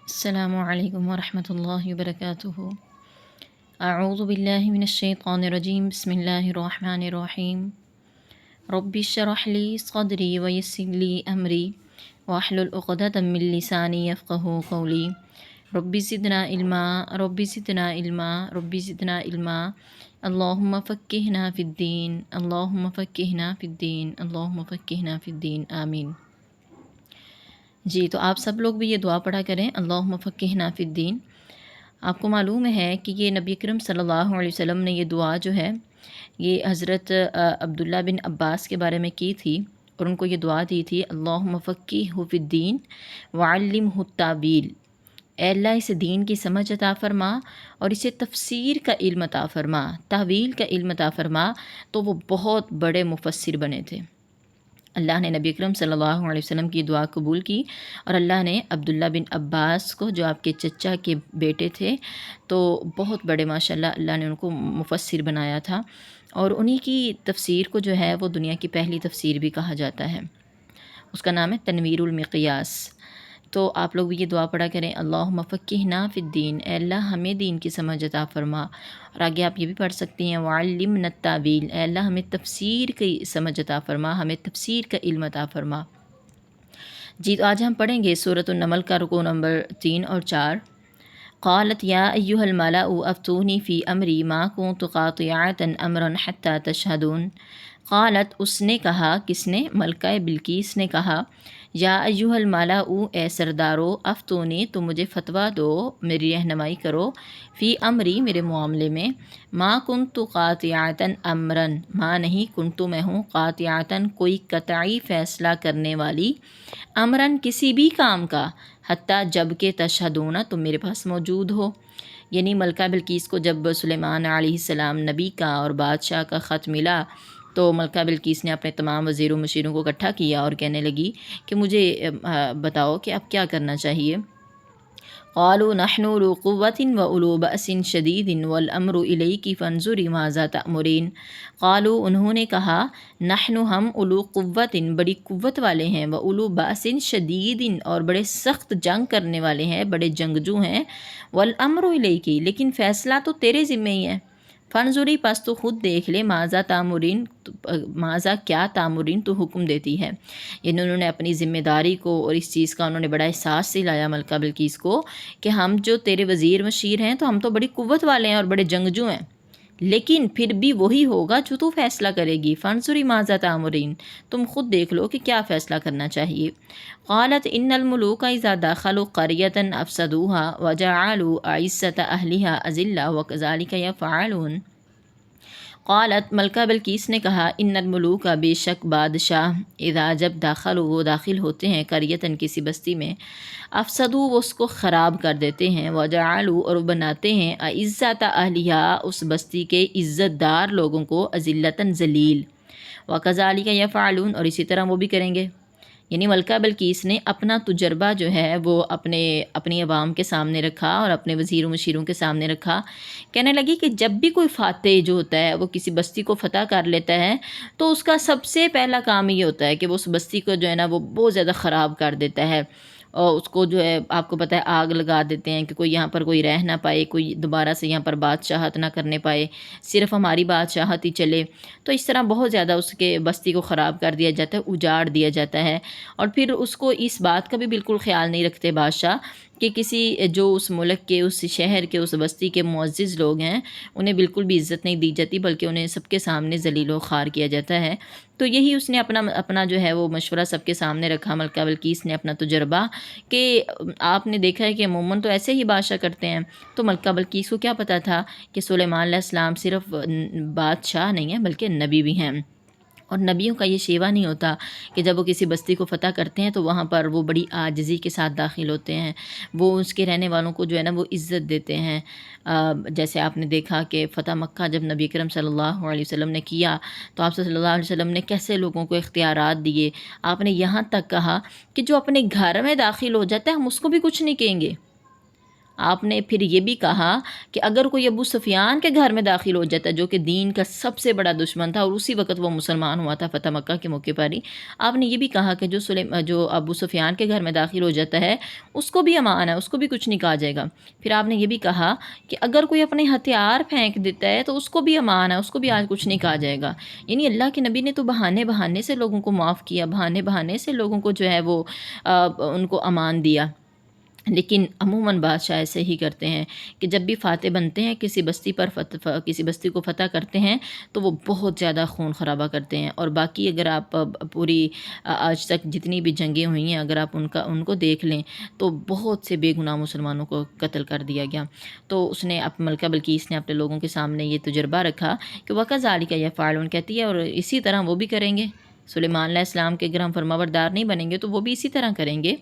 السلام علیکم ورحمۃ اللہ وبرکاتہ۔ اعوذ باللہ من الشیطان الرجیم، بسم اللہ الرحمن الرحیم۔ رب اشرح لی صدری ویسر لی امری واحلل عقدۃ من لسانی یفقہوا قولی۔ رب زدنا علما، رب زدنا علما، رب زدنا علما۔ اللہم فقہنا فی الدین، اللہم فقہنا فی الدین، اللہم فقہنا فی الدین، آمین۔ جی تو آپ سب لوگ بھی یہ دعا پڑھا کریں، اللہم فقہنا فی الدین۔ آپ کو معلوم ہے کہ یہ نبی اکرم صلی اللہ علیہ وسلم نے یہ دعا جو ہے یہ حضرت عبداللہ بن عباس کے بارے میں کی تھی، اور ان کو یہ دعا دی تھی، اللہم فقہہ فی الدین وعلمہ التاویل۔ اے اللہ اسے دین کی سمجھ عطا فرما اور اسے تفسیر کا علم عطا فرما، تاویل کا علم عطا فرما۔ تو وہ بہت بڑے مفسر بنے تھے۔ اللہ نے نبی اکرم صلی اللہ علیہ وسلم کی دعا قبول کی، اور اللہ نے عبداللہ بن عباس کو، جو آپ کے چچا کے بیٹے تھے، تو بہت بڑے ماشاءاللہ اللہ نے ان کو مفسر بنایا تھا، اور انہی کی تفسیر کو جو ہے وہ دنیا کی پہلی تفسیر بھی کہا جاتا ہے۔ اس کا نام ہے تنویر المقیاس۔ تو آپ لوگ بھی یہ دعا پڑھا کریں، اللہم فقہنا فی الدین، اے اللہ ہمیں دین کی سمجھ عطا فرما۔ اور آگے آپ یہ بھی پڑھ سکتی ہیں، وعلمنا التاویل، اے اللہ ہمیں تفسیر کی سمجھ عطا فرما، ہمیں تفسیر کا علم عطا فرما۔ جی تو آج ہم پڑھیں گے سورۃ النمل کا رکوع نمبر 3 اور 4۔ قالت یا ایھا الملأ افتونی فی امری ما کنت قاطعۃ امرا حتی تشہدون۔ قالت، اس نے کہا، کس نے؟ ملکہ بلقیس نے کہا، یا ایھا الملأ، اے سردارو، افتونی، تم مجھے فتویٰ دو، میری رہنمائی کرو، فی امری، میرے معاملے میں، ما کنت قاطعۃ امرا، ما نہیں، کنت میں ہوں، قاطعۃ کوئی قطعی فیصلہ کرنے والی، امرن کسی بھی کام کا، حتیٰ جب کہ تشہدون، تم میرے پاس موجود ہو۔ یعنی ملکہ بلقیس کو جب سلیمان علیہ السلام نبی کا اور بادشاہ کا خط ملا، تو ملکہ بلقیس نے اپنے تمام وزیر و مشیروں کو اکٹھا کیا اور کہنے لگی کہ مجھے بتاؤ کہ اب کیا کرنا چاہیے۔ قالوا نحن اولو قوۃ و اولو بأس شدید والامر الیک فانظری ماذا تأمرین۔ قالوا، انہوں نے کہا، نحن ہم، اولو قوۃ، بڑی قوت والے ہیں، و اولو بأس شدید، اور بڑے سخت جنگ کرنے والے ہیں، بڑے جنگجو ہیں، والامر الیک، لیکن فیصلہ تو تیرے ذمہ ہی ہے۔ فانظری، پس تو خود دیکھ لے، ماذا تامرین، ماذا کیا، تامرین تو حکم دیتی ہے۔ یعنی انہوں نے اپنی ذمہ داری کو اور اس چیز کا انہوں نے بڑا احساس دلایا ملکہ بلقیس کو کہ ہم جو تیرے وزیر مشیر ہیں تو ہم تو بڑی قوت والے ہیں اور بڑے جنگجو ہیں، لیکن پھر بھی وہی ہوگا جو تو فیصلہ کرے گی۔ فانظری ماذا تامرین، تم خود دیکھ لو کہ کیا فیصلہ کرنا چاہیے۔ قالت ان الملوک اذا دخلوا قریۃ افسدوها وجعلوا اعزۃ اہلها اذلہ وکذلک یفعلون۔ قالت، ملکہ بلقیس نے کہا، ان الملوک، بے شک بادشاہ، اذا جب داخل، وہ داخل ہوتے ہیں، قریۃً کسی بستی میں، افسدوا، وہ اس کو خراب کر دیتے ہیں، وجعلوا، اور بناتے ہیں، اعزۃ اہلیہا، اس بستی کے عزت دار لوگوں کو، اذلۃً ذلیل، وکذالک یفعلون، اور اسی طرح وہ بھی کریں گے۔ یعنی ملکہ بلقیس نے اپنا تجربہ جو ہے وہ اپنی عوام کے سامنے رکھا اور اپنے وزیر و مشیروں کے سامنے رکھا۔ کہنے لگی کہ جب بھی کوئی فاتح جو ہوتا ہے وہ کسی بستی کو فتح کر لیتا ہے تو اس کا سب سے پہلا کام یہ ہوتا ہے کہ وہ اس بستی کو جو ہے نا وہ بہت زیادہ خراب کر دیتا ہے، اور اس کو جو ہے آپ کو پتہ ہے آگ لگا دیتے ہیں کہ کوئی یہاں پر کوئی رہ نہ پائے، کوئی دوبارہ سے یہاں پر بادشاہت نہ کرنے پائے، صرف ہماری بادشاہت ہی چلے۔ تو اس طرح بہت زیادہ اس کے بستی کو خراب کر دیا جاتا ہے، اجاڑ دیا جاتا ہے، اور پھر اس کو اس بات کا بھی بالکل خیال نہیں رکھتے بادشاہ کہ کسی جو اس ملک کے، اس شہر کے، اس بستی کے معزز لوگ ہیں انہیں بالکل بھی عزت نہیں دی جاتی، بلکہ انہیں سب کے سامنے ذلیل و خوار کیا جاتا ہے۔ تو یہی اس نے اپنا جو ہے وہ مشورہ سب کے سامنے رکھا، ملکہ بلقیس نے اپنا تجربہ، کہ آپ نے دیکھا ہے کہ عموماً تو ایسے ہی بادشاہ کرتے ہیں۔ تو ملکہ بلقیس کو کیا پتہ تھا کہ سلیمان علیہ السلام صرف بادشاہ نہیں ہیں بلکہ نبی بھی ہیں، اور نبیوں کا یہ شیوا نہیں ہوتا کہ جب وہ کسی بستی کو فتح کرتے ہیں تو وہاں پر وہ بڑی عاجزی کے ساتھ داخل ہوتے ہیں، وہ اس کے رہنے والوں کو جو ہے نا وہ عزت دیتے ہیں۔ جیسے آپ نے دیکھا کہ فتح مکہ جب نبی کرم صلی اللہ علیہ وسلم نے کیا تو آپ صلی اللہ علیہ وسلم نے کیسے لوگوں کو اختیارات دیے۔ آپ نے یہاں تک کہا کہ جو اپنے گھر میں داخل ہو جاتا ہے ہم اس کو بھی کچھ نہیں کہیں گے، آپ نے پھر یہ بھی کہا کہ اگر کوئی ابو سفیان کے گھر میں داخل ہو جاتا ہے جو کہ دین کا سب سے بڑا دشمن تھا اور اسی وقت وہ مسلمان ہوا تھا فتح مکہ کے موقع پر ہی، آپ نے یہ بھی کہا کہ جو ابو سفیان کے گھر میں داخل ہو جاتا ہے اس کو بھی امان ہے، اس کو بھی کچھ نہیں کہا جائے گا۔ پھر آپ نے یہ بھی کہا کہ اگر کوئی اپنے ہتھیار پھینک دیتا ہے تو اس کو بھی امان ہے، اس کو بھی آج کچھ نہیں کہا جائے گا۔ یعنی اللہ کے نبی نے تو بہانے بہانے سے لوگوں کو معاف کیا، بہانے بہانے سے لوگوں کو جو ہے وہ ان کو امان دیا، لیکن عموماً بادشاہ ایسے ہی کرتے ہیں کہ جب بھی فاتح بنتے ہیں کسی بستی پر کسی بستی کو فتح کرتے ہیں تو وہ بہت زیادہ خون خرابہ کرتے ہیں۔ اور باقی اگر آپ پوری آج تک جتنی بھی جنگیں ہوئی ہیں اگر آپ ان کو دیکھ لیں تو بہت سے بے گناہ مسلمانوں کو قتل کر دیا گیا۔ تو اس نے ملکہ بلقیس نے اپنے لوگوں کے سامنے یہ تجربہ رکھا کہ وَكَذَلِكَ يَفْعَلُونَ، کہتی ہے اور اسی طرح وہ بھی کریں گے۔ سلیمان علیہ السلام کے اگر ہم فرمانبردار نہیں بنیں گے تو وہ بھی اسی طرح کریں گے۔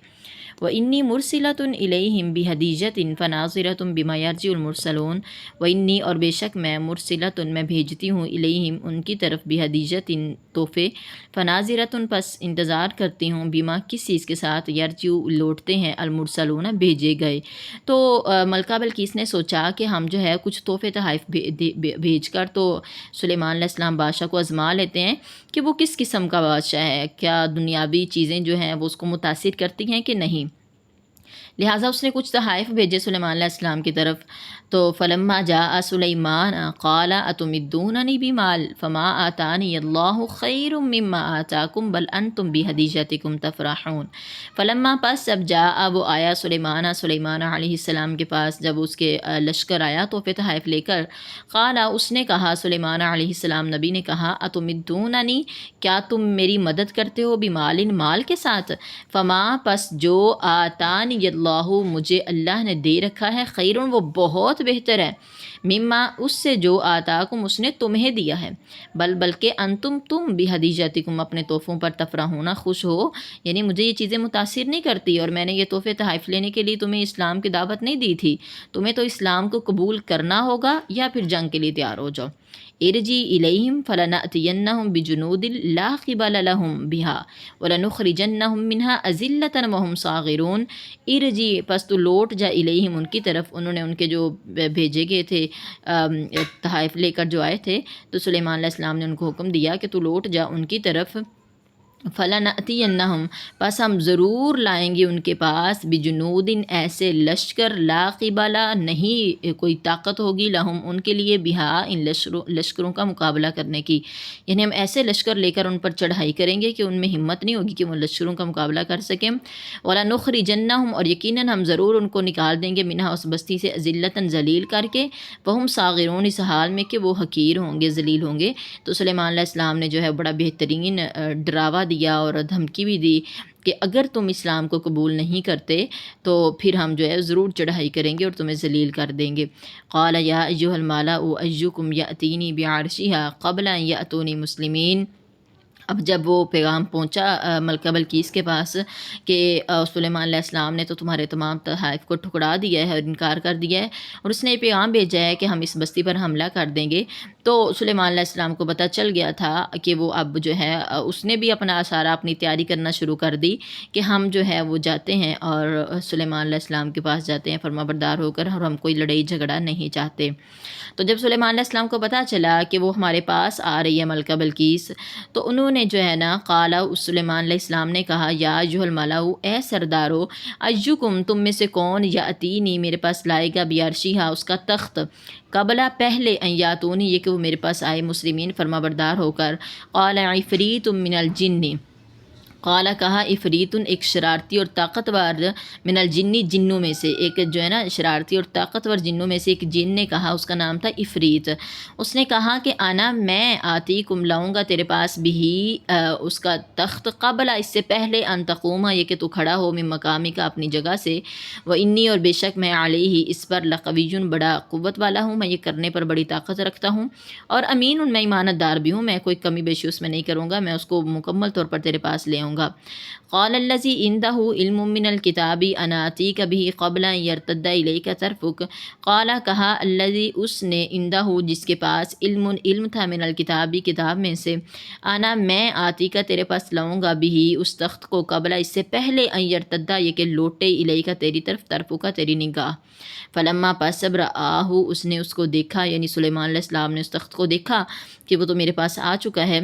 وَإِنِّي مُرْسِلَةٌ إِلَيْهِمْ بِهَدِيَّةٍ فَنَاظِرَةٌ بِمَا يَرْجِعُ الْمُرْسَلُونَ، وَإِنِّي اور بے شک میں مرسلۃ میں بھیجتی ہوں الیہم ان کی طرف بِهَدِيَّةٍ تحفے، فناظرۃ پس انتظار کرتی ہوں بما کس چیز کے ساتھ یرجو لوٹتے ہیں المرسلون بھیجے گئے۔ تو ملکہ بلقیس نے سوچا کہ ہم جو ہے کچھ تحفے تحائف بھیج کر تو سلیمان علیہ السلام بادشاہ کو آزما لیتے ہیں کہ وہ کس قسم کا بادشاہ ہے، کیا دنیاوی چیزیں جو ہیں وہ اس کو متاثر کرتی ہیں کہ نہیں۔ لہٰذا اس نے کچھ تحائف بھیجے سلیمان علیہ السلام کی طرف۔ تو فلما جاء سلیمان قال اتمدوننی بمال فما آتانی اللہ خیر مما آتاکم بل انتم بہدیجتکم تفرحون۔ فلما پس جب جاء وہ آیا سلیمان علیہ السلام کے پاس، جب اس کے لشکر آیا تو تحائف لے کر، قال اس نے کہا سلیمان علیہ السلام نبی نے کہا اتمدوننی کیا تم میری مدد کرتے ہو بمال مال کے ساتھ، فما پس جو آتانی اللہ مجھے اللہ نے دے رکھا ہے، خیرون وہ بہت بہتر ہے، مما اس سے جو آتاکم اس نے تمہیں دیا ہے، بلکہ انتم تم بہدیجتکم اپنے تحفوں پر تفرحون خوش ہو، یعنی مجھے یہ چیزیں متاثر نہیں کرتی اور میں نے یہ تحفے تحائف لینے کے لیے تمہیں اسلام کی دعوت نہیں دی تھی، تمہیں تو اسلام کو قبول کرنا ہوگا یا پھر جنگ کے لیے تیار ہو جاؤ۔ ارجی الیہم فلنأتینہم بجنود لا قبل لہم بہا ولنخرجنہم منہا اذلۃ وہم صاغرون۔ ارجی پس تو لوٹ جا الیہم ان کی طرف، انہوں نے ان کے جو بھیجے گئے تھے تحائف لے کر جو آئے تھے تو سلیمان علیہ السلام نے ان کو حکم دیا کہ تو لوٹ جا ان کی طرف، فلنأتینہم پس ہم ضرور لائیں گے ان کے پاس بجنود ایسے لشکر لا قبل نہیں کوئی طاقت ہوگی لہم ان کے لیے بہا ان لشکروں کا مقابلہ کرنے کی، یعنی ہم ایسے لشکر لے کر ان پر چڑھائی کریں گے کہ ان میں ہمت نہیں ہوگی کہ وہ لشکروں کا مقابلہ کر سکیں۔ ولنخرجنہم اور یقیناً ہم ضرور ان کو نکال دیں گے منہا اس بستی سے ذلتاً ذلیل کر کے، وہم صاغرون اس حال میں کہ وہ حقیر ہوں گے ذلیل ہوں گے۔ تو سلیمان علیہ السلام نے جو ہے بڑا بہترین ڈراوا دیا اور دھمکی بھی دی کہ اگر تم اسلام کو قبول نہیں کرتے تو پھر ہم جو ہے ضرور چڑھائی کریں گے اور تمہیں ذلیل کر دیں گے۔ قال یا ایھا الملأ ایکم یأتینی بعرشھا قبل ان یأتونی مسلمین۔ اب جب وہ پیغام پہنچا ملکہ بلقیس کے پاس کہ سلیمان علیہ السلام نے تو تمہارے تمام تحائف کو ٹھکرا دیا ہے اور انکار کر دیا ہے اور اس نے یہ پیغام بھیجا ہے کہ ہم اس بستی پر حملہ کر دیں گے، تو سلیمان علیہ السلام کو پتہ چل گیا تھا کہ وہ اب جو ہے اس نے بھی اپنی تیاری کرنا شروع کر دی کہ ہم جو ہے وہ جاتے ہیں اور سلیمان علیہ السلام کے پاس جاتے ہیں فرما بردار ہو کر، اور ہم کوئی لڑائی جھگڑا نہیں چاہتے۔ تو جب سلیمان علیہ السلام کو پتہ چلا کہ وہ ہمارے پاس آ رہی ہے ملکہ بلقیس، تو انہوں نے جو ہے نا قالا سلیمان علیہ السلام نے کہا یا ایھا الملأ اے سردارو، ایکم تم میں سے کون یأتینی میرے پاس لائے گا بعرشھا اس کا تخت، قبل پہلے ان یاتونی یہ کہ وہ میرے پاس آئے مسلمین فرما بردار ہو کر۔ قال عفریت من الجن، قالا کہا افریت ایک شرارتی اور طاقتور، من الجنی جنوں میں سے ایک جو ہے نا شرارتی اور طاقتور جنوں میں سے ایک جن نے کہا، اس کا نام تھا افریت، اس نے کہا کہ انا میں آتی کم لاؤں گا تیرے پاس بھی اس کا تخت، قبل اس سے پہلے ان تقوم یہ کہ تو کھڑا ہو من مقامی کا اپنی جگہ سے، و انی اور بے شک میں علیہ اس پر لقوی بڑا قوت والا ہوں، میں یہ کرنے پر بڑی طاقت رکھتا ہوں، اور امین میں ایمانت دار بھی ہوں، میں کوئی کمی بیشی اس میں نہیں کروں گا، میں اس کو مکمل طور پر تیرے پاس لے آؤں آؤں گا۔ قال الذی عنده علم من الکتاب انا آتیک بہ قبل ان یرتد الیک طرفک، قال کہا الذی اس نے عنده جس کے پاس علم تھا من الکتابی کتاب میں سے، انا میں آتی کا تیرے پاس لاؤں گا بھی اس تخت کو قبل اس سے پہلے ان یرتد یہ کہ لوٹے الیک تیری طرف طرفک تیری نگاہ۔ فلما پس جب رآہ اس نے اس کو دیکھا، یعنی سلیمان علیہ السلام نے اس تخت کو دیکھا کہ وہ تو میرے پاس آ چکا ہے،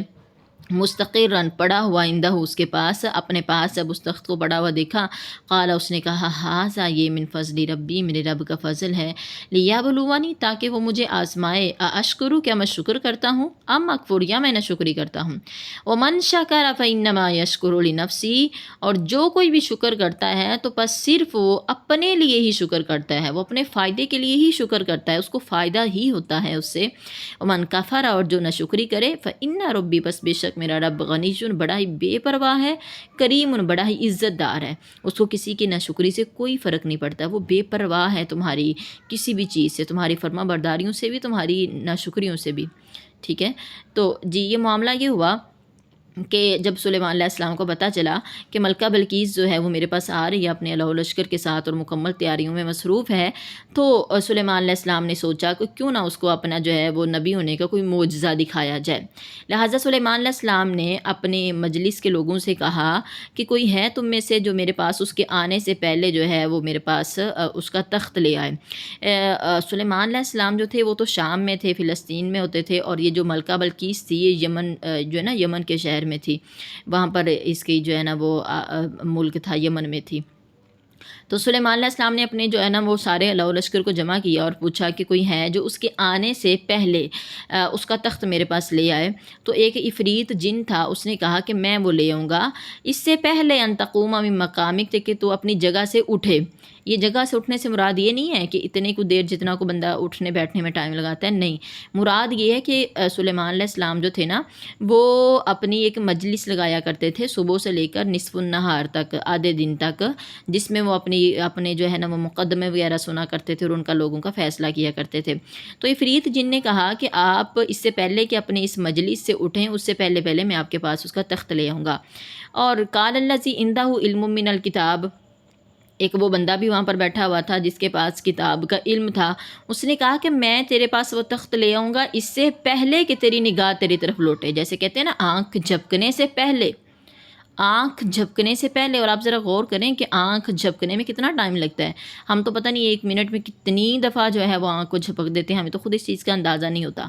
مستقرن پڑا ہوا عندہ اس کے پاس، اپنے پاس جب اس تخت کو پڑا ہوا دیکھا، قال اس نے کہا ہاذا یہ من فضل ربی میرے رب کا فضل ہے، لیبلونی تاکہ وہ مجھے آزمائے، اشکرو کیا میں شکر کرتا ہوں، ام اکفر یا میں ناشکری کرتا ہوں، ومن شکر فانما یشکر لنفسی، اور جو کوئی بھی شکر کرتا ہے تو بس صرف وہ اپنے لیے ہی شکر کرتا ہے، وہ اپنے فائدے کے لیے ہی شکر کرتا ہے، اس کو فائدہ ہی ہوتا ہے اس سے، ومن کفر اور جو ناشکری کرے فان ربی بس بے شک میرا رب غنی بڑا ہی بے پرواہ ہے، کریم بڑا ہی عزت دار ہے، اس کو کسی کی ناشکری سے کوئی فرق نہیں پڑتا، وہ بے پرواہ ہے تمہاری کسی بھی چیز سے، تمہاری فرما برداریوں سے بھی، تمہاری ناشکریوں سے بھی، ٹھیک ہے۔ تو جی یہ معاملہ یہ ہوا کہ جب سلیمان علیہ السلام کو پتہ چلا کہ ملکہ بلقیس جو ہے وہ میرے پاس آ رہی ہے اپنے لہو لشکر کے ساتھ اور مکمل تیاریوں میں مصروف ہے، تو سلیمان علیہ السلام نے سوچا کہ کیوں نہ اس کو اپنا جو ہے وہ نبی ہونے کا کوئی معجزہ دکھایا جائے، لہٰذا سلیمان علیہ السلام نے اپنے مجلس کے لوگوں سے کہا کہ کوئی ہے تم میں سے جو میرے پاس اس کے آنے سے پہلے جو ہے وہ میرے پاس اس کا تخت لے آئے۔ سلیمان علیہ السلام جو تھے وہ تو شام میں تھے، فلسطین میں ہوتے تھے، اور یہ جو ملکہ بلقیس تھی یہ یمن جو ہے نا یمن کے شہر میں تھی، وہاں پر اس کی جو ہے نا وہ ملک تھا یمن میں تھی۔ تو سلیمان علیہ السلام نے اپنے جو ہے نا وہ سارے لو لشکر کو جمع کیا اور پوچھا کہ کوئی ہے جو اس کے آنے سے پہلے اس کا تخت میرے پاس لے آئے، تو ایک عفریت جن تھا اس نے کہا کہ میں وہ لے آؤں گا، اس سے پہلے ان تقوم من مقامک کہ تو اپنی جگہ سے اٹھے۔ یہ جگہ سے اٹھنے سے مراد یہ نہیں ہے کہ اتنے کو دیر جتنا کو بندہ اٹھنے بیٹھنے میں ٹائم لگاتا ہے، نہیں، مراد یہ ہے کہ سلیمان علیہ السلام جو تھے نا وہ اپنی ایک مجلس لگایا کرتے تھے صبح سے لے کر نصف النہار تک، آدھے دن تک، جس میں وہ اپنے جو ہے نا وہ مقدمے وغیرہ سنا کرتے تھے اور ان کا لوگوں کا فیصلہ کیا کرتے تھے۔ تو عفریت جن نے کہا کہ آپ اس سے پہلے کہ اپنے اس مجلس سے اٹھیں اس سے پہلے میں آپ کے پاس اس کا تخت لے آؤں گا۔ اور قال الذی عندہ علم من الکتاب، ایک وہ بندہ بھی وہاں پر بیٹھا ہوا تھا جس کے پاس کتاب کا علم تھا، اس نے کہا کہ میں تیرے پاس وہ تخت لے آؤں گا اس سے پہلے کہ تیری نگاہ تیری طرف لوٹے، جیسے کہتے ہیں نا آنکھ جھپکنے سے پہلے، آنکھ جھپکنے سے پہلے۔ اور آپ ذرا غور کریں کہ آنکھ جھپکنے میں کتنا ٹائم لگتا ہے، ہم تو پتہ نہیں ایک منٹ میں کتنی دفعہ جو ہے وہ آنکھ کو جھپک دیتے ہیں، ہمیں تو خود اس چیز کا اندازہ نہیں ہوتا۔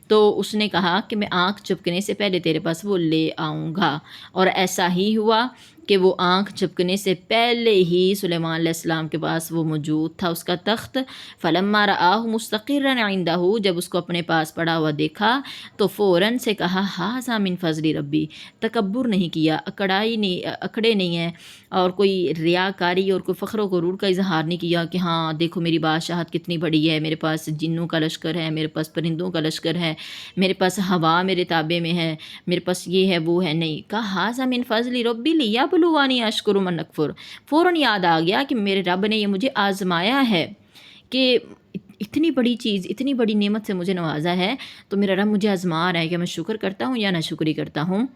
تو اس نے کہا کہ میں آنکھ جھپکنے سے پہلے تیرے پاس وہ لے آؤں گا، اور ایسا ہی ہوا کہ وہ آنکھ جھپکنے سے پہلے ہی سلیمان علیہ السلام کے پاس وہ موجود تھا اس کا تخت۔ فلما رآہ مستقرا عندہ، جب اس کو اپنے پاس پڑا ہوا دیکھا تو فوراً سے کہا ھذا من فضل ربی، تکبر نہیں کیا، اکڑے نہیں ہیں، اور کوئی ریاکاری اور کوئی فخر و غرور کا اظہار نہیں کیا کہ ہاں دیکھو میری بادشاہت کتنی بڑی ہے، میرے پاس جنوں کا لشکر ہے، میرے پاس پرندوں کا لشکر ہے، میرے پاس ہوا میرے تابع میں ہے، میرے پاس یہ ہے وہ ہے، نہیں، کہا ھذا من فضل ربی لیبلونی اشکر من اکفر، فوراً یاد آ گیا کہ میرے رب نے یہ مجھے آزمایا ہے کہ اتنی بڑی چیز، اتنی بڑی نعمت سے مجھے نوازا ہے، تو میرا رب مجھے آزما رہا ہے کہ میں شکر کرتا ہوں یا ناشکری کرتا ہوں،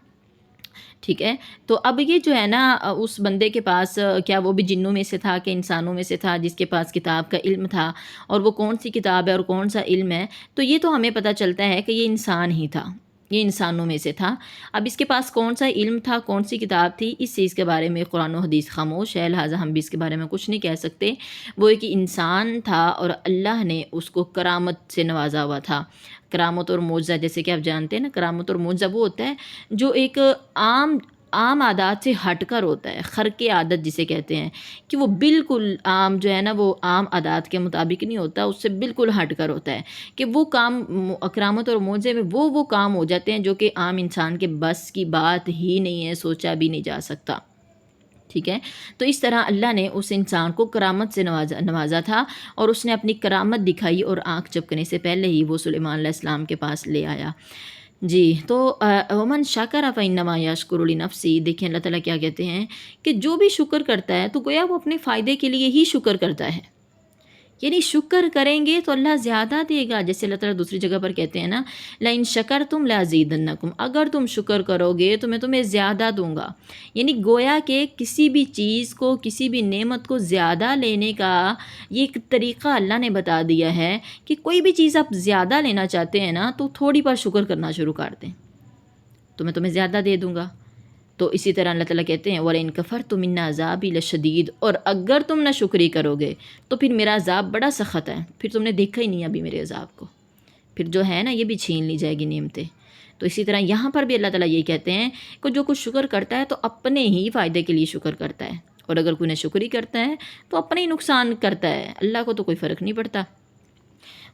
ٹھیک ہے۔ تو اب یہ جو ہے نا اس بندے کے پاس کیا وہ بھی جنوں میں سے تھا کہ انسانوں میں سے تھا جس کے پاس کتاب کا علم تھا، اور وہ کون سی کتاب ہے اور کون سا علم ہے، تو یہ تو ہمیں پتہ چلتا ہے کہ یہ انسان ہی تھا، یہ انسانوں میں سے تھا۔ اب اس کے پاس کون سا علم تھا، کون سی کتاب تھی، اس چیز کے بارے میں قرآن و حدیث خاموش ہے، لہٰذا ہم بھی اس کے بارے میں کچھ نہیں کہہ سکتے۔ وہ ایک انسان تھا اور اللہ نے اس کو کرامت سے نوازا ہوا تھا۔ کرامت اور معجزہ، جیسے کہ آپ جانتے ہیں نا، کرامت اور معجزہ وہ ہوتا ہے جو ایک عام عادات سے ہٹ کر ہوتا ہے، خرق عادت جسے کہتے ہیں، کہ وہ بالکل عام جو ہے نا وہ عام عادات کے مطابق نہیں ہوتا، اس سے بالکل ہٹ کر ہوتا ہے، کہ وہ کام کرامت اور معجزے میں وہ کام ہو جاتے ہیں جو کہ عام انسان کے بس کی بات ہی نہیں ہے، سوچا بھی نہیں جا سکتا، ٹھیک ہے۔ تو اس طرح اللہ نے اس انسان کو کرامت سے نوازا تھا، اور اس نے اپنی کرامت دکھائی اور آنکھ جھپکنے سے پہلے ہی وہ سلیمان علیہ السلام کے پاس لے آیا۔ جی، تو ومن شکر فانما یشکر لنفسی، دیکھیں اللہ تعالیٰ کیا کہتے ہیں کہ جو بھی شکر کرتا ہے تو گویا وہ اپنے فائدے کے لیے ہی شکر کرتا ہے، یعنی شکر کریں گے تو اللہ زیادہ دے گا. جیسے اللہ تعالیٰ دوسری جگہ پر کہتے ہیں نا لئن شکرتم لازیدنکم، اگر تم شکر کرو گے تو میں تمہیں زیادہ دوں گا. یعنی گویا کہ کسی بھی چیز کو، کسی بھی نعمت کو زیادہ لینے کا یہ ایک طریقہ اللہ نے بتا دیا ہے کہ کوئی بھی چیز آپ زیادہ لینا چاہتے ہیں نا تو تھوڑی پر شکر کرنا شروع کر دیں تو میں تمہیں زیادہ دے دوں گا. تو اسی طرح اللہ تعالیٰ کہتے ہیں وَلَئِن كَفَرْتُمْ إِنَّ عَذَابِي لَشَدِيدٌ، اور اگر تم نہ شکری کرو گے تو پھر میرا عذاب بڑا سخت ہے. پھر تم نے دیکھا ہی نہیں ابھی میرے عذاب کو، پھر جو ہے نا یہ بھی چھین لی جائے گی نعمتیں. تو اسی طرح یہاں پر بھی اللہ تعالیٰ یہی کہتے ہیں کہ جو کچھ شکر کرتا ہے تو اپنے ہی فائدے کے لیے شکر کرتا ہے، اور اگر کوئی ناشکری کرتا ہے تو اپنے ہی نقصان کرتا ہے، اللہ کو تو کوئی فرق نہیں پڑتا.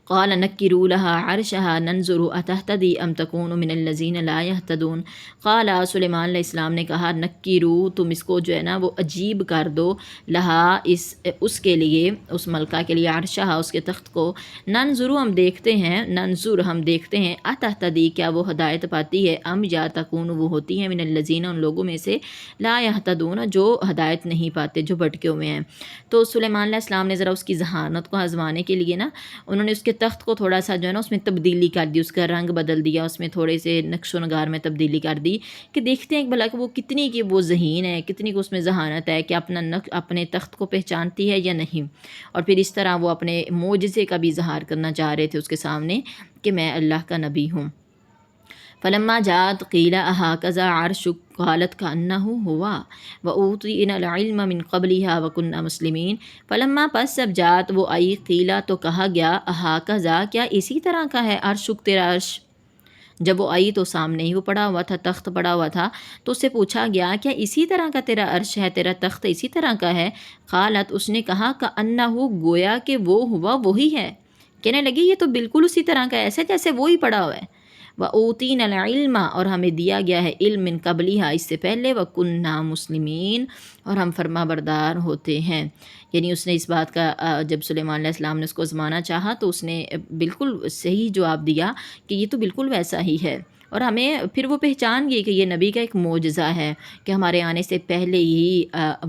قال نکروا لها عرشها ننظر اتهتدي ام تكون من الذين لا يهتدون. قال سلیمان علیہ السلام نے کہا نکروا، تم اس کو جو ہے نا وہ عجیب کر دو، لہا اس کے لیے، اس ملکہ کے لیے، عرشہا اس کے تخت کو، ننظر ہم دیکھتے ہیں، ننظر ہم دیکھتے ہیں، اتہتدی کیا وہ ہدایت پاتی ہے، ام یا تکون وہ ہوتی ہے، من الذین ان لوگوں میں سے، لا یہتدون جو ہدایت نہیں پاتے، جو بھٹکے ہوئے ہیں. تو سلیمان علیہ السلام نے ذرا اس کی ذہانت کو آزمانے کے لیے نا انہوں نے اس کے تخت کو تھوڑا سا جو ہے نا اس میں تبدیلی کر دی، اس کا رنگ بدل دیا، اس میں تھوڑے سے نقش و نگار میں تبدیلی کر دی کہ دیکھتے ہیں بھلا کہ وہ کتنی کی وہ ذہین ہے، کتنی کو اس میں ذہانت ہے کہ اپنے تخت کو پہچانتی ہے یا نہیں. اور پھر اس طرح وہ اپنے معجزے کا بھی اظہار کرنا چاہ رہے تھے اس کے سامنے کہ میں اللہ کا نبی ہوں. فلما جاءت قیل اہکذا عرشک قالت کأنہ ہوا وأوتینا العلم من قبلها وکنا مسلمین. فلما پس جب جات وہ آئی، قیلا تو کہا گیا، اہکذا کیا اسی طرح کا ہے، عرشک تیرا عرش. جب وہ آئی تو سامنے ہی وہ پڑا ہوا تھا، تخت پڑا ہوا تھا، تو اس سے پوچھا گیا کیا اسی طرح کا تیرا عرش ہے، تیرا تخت اسی طرح کا ہے. قالت اس نے کہا کأنہ، گویا کہ وہ ہوا وہی ہے. کہنے لگی یہ تو بالکل اسی طرح کا ہے، ایسے جیسے وہی پڑا ہوا ہے. وَأُوتِينَا الْعِلْمَ اور ہمیں دیا گیا ہے علم من قبلها اس سے پہلے، وَكُنَّا مُسْلِمِينَ اور ہم فرما بردار ہوتے ہیں. یعنی اس نے اس بات کا جب سلیمان علیہ السلام نے اس کو آزمانا چاہا تو اس نے بالکل صحیح جواب دیا کہ یہ تو بالکل ویسا ہی ہے. اور ہمیں پھر وہ پہچان گئی کہ یہ نبی کا ایک معجزہ ہے کہ ہمارے آنے سے پہلے ہی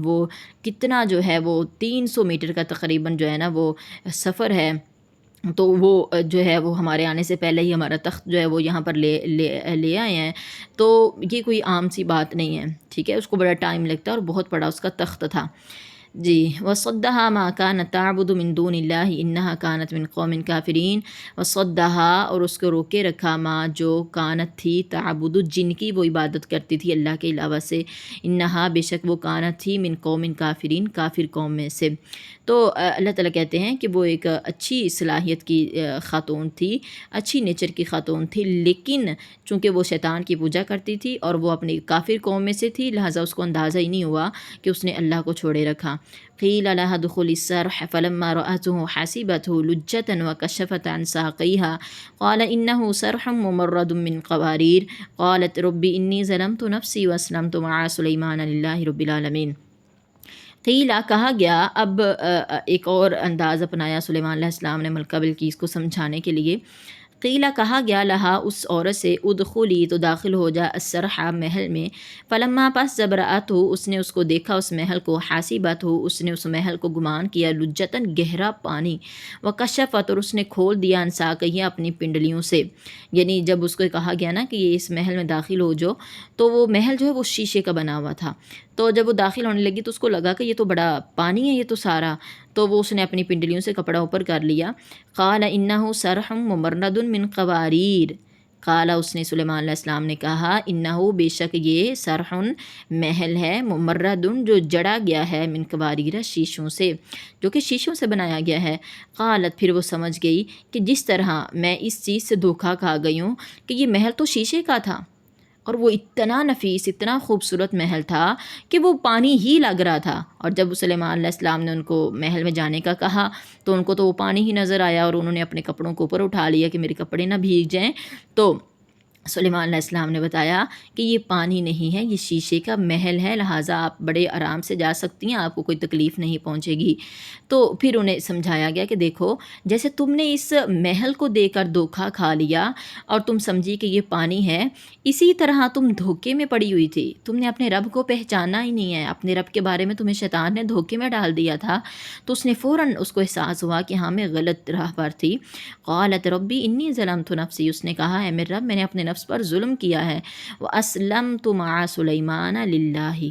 وہ کتنا جو ہے وہ 300 میٹر کا تقریباً جو ہے نا وہ سفر ہے، تو وہ جو ہے وہ ہمارے آنے سے پہلے ہی ہمارا تخت جو ہے وہ یہاں پر لے آئے ہیں. تو یہ کوئی عام سی بات نہیں ہے، ٹھیک ہے، اس کو بڑا ٹائم لگتا ہے اور بہت بڑا اس کا تخت تھا. جی وصدها ما كانت تعبد من دون اللہ انہا کانت من قوم کافرین. وصدها اور اس کو روکے رکھا، ماں جو کانت تھی، تعبد جن کی وہ عبادت کرتی تھی اللہ کے علاوہ سے، انہا بے شک وہ کانت تھی، من قوم کافرین کافر قوم میں سے. تو اللہ تعالیٰ کہتے ہیں کہ وہ ایک اچھی صلاحیت کی خاتون تھی، اچھی نیچر کی خاتون تھی، لیکن چونکہ وہ شیطان کی پوجا کرتی تھی اور وہ اپنی کافر قوم میں سے تھی، لہٰذا اس کو اندازہ ہی نہیں ہوا کہ اس نے اللہ کو چھوڑے رکھا. قیل لها ادخلی الصرح فلما رأته حسبته لجة وكشفت عن ساقيها قال إنه صرح ممرد من قوارير قالت رب إني ظلمت نفسي وأسلمت مع سليمان لله رب العالمين. قیلا کہا گیا، اب ایک اور انداز اپنایا سلیمان علیہ السلام نے ملکہ بلقیس کو سمجھانے کے لیے. قیلا کہا گیا لہا اس عورت سے، ادخلی تو داخل ہو جا، الصرح محل میں، فلما پس جب رأت ہو اس نے اس کو دیکھا، اس محل کو، حاسبت ہو اس نے اس محل کو گمان کیا، لجتن گہرا پانی، وکشفت اور اس نے کھول دیا، انساقیہ اپنی پنڈلیوں سے. یعنی جب اس کو کہا گیا نا کہ یہ اس محل میں داخل ہو جو، تو وہ محل جو ہے وہ شیشے کا بنا ہوا تھا. تو جب وہ داخل ہونے لگی تو اس کو لگا کہ یہ تو بڑا پانی ہے یہ تو سارا، تو وہ اس نے اپنی پنڈلیوں سے کپڑا اوپر کر لیا. قال انہ صرح ممرد من قواریر. قالا اس نے سلیمان علیہ السلام نے کہا، انہ بے شک یہ صرح محل ہے، ممرد جو جڑا گیا ہے، من قواریر شیشوں سے، جو کہ شیشوں سے بنایا گیا ہے. قالت پھر وہ سمجھ گئی کہ جس طرح میں اس چیز سے دھوکا کھا گئی ہوں کہ یہ محل تو شیشے کا تھا اور وہ اتنا نفیس، اتنا خوبصورت محل تھا کہ وہ پانی ہی لگ رہا تھا. اور جب سلیمان علیہ السلام نے ان کو محل میں جانے کا کہا تو ان کو تو وہ پانی ہی نظر آیا اور انہوں نے اپنے کپڑوں کو اوپر اٹھا لیا کہ میرے کپڑے نہ بھیگ جائیں. تو سلیمان علیہ السلام نے بتایا کہ یہ پانی نہیں ہے، یہ شیشے کا محل ہے، لہٰذا آپ بڑے آرام سے جا سکتی ہیں، آپ کو کوئی تکلیف نہیں پہنچے گی۔ تو پھر انہیں سمجھایا گیا کہ دیکھو، جیسے تم نے اس محل کو دے کر دھوکا کھا لیا اور تم سمجھی کہ یہ پانی ہے، اسی طرح تم دھوکے میں پڑی ہوئی تھی، تم نے اپنے رب کو پہچانا ہی نہیں ہے، اپنے رب کے بارے میں تمہیں شیطان نے دھوکے میں ڈال دیا تھا۔ تو اس نے فوراً اس کو احساس ہوا کہ ہاں میں غلط راہ پر تھی۔ قالت ربی انی ظلمت نفسی، اس نے کہا ہے میرے رب، میں نے اپنے نفس پر ظلم کیا ہے، واسلمت مع سلیمان للہ،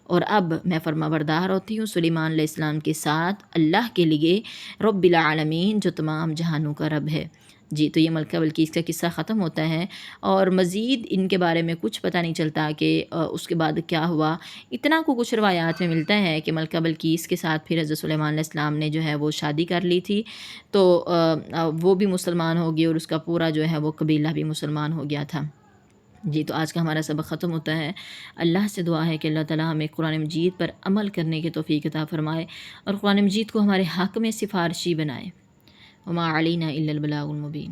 اور اب میں فرما بردار ہوتی ہوں سلیمان علیہ السلام کے ساتھ اللہ کے لیے، رب العالمین، جو تمام جہانوں کا رب ہے۔ جی، تو یہ ملکہ بلقیس کا قصہ ختم ہوتا ہے، اور مزید ان کے بارے میں کچھ پتہ نہیں چلتا کہ اس کے بعد کیا ہوا۔ اتنا کو کچھ روایات میں ملتا ہے کہ ملکہ بلقیس کے ساتھ پھر حضرت سلیمان علیہ السلام نے جو ہے وہ شادی کر لی تھی، تو وہ بھی مسلمان ہو گئی اور اس کا پورا جو ہے وہ قبیلہ بھی مسلمان ہو گیا تھا۔ جی، تو آج کا ہمارا سبق ختم ہوتا ہے۔ اللہ سے دعا ہے کہ اللہ تعالیٰ ہمیں قرآن مجید پر عمل کرنے کی توفیق عطا فرمائے اور قرآن مجید کو ہمارے حق میں سفارشی بنائے۔ وما علینا الا البلاغ المبین۔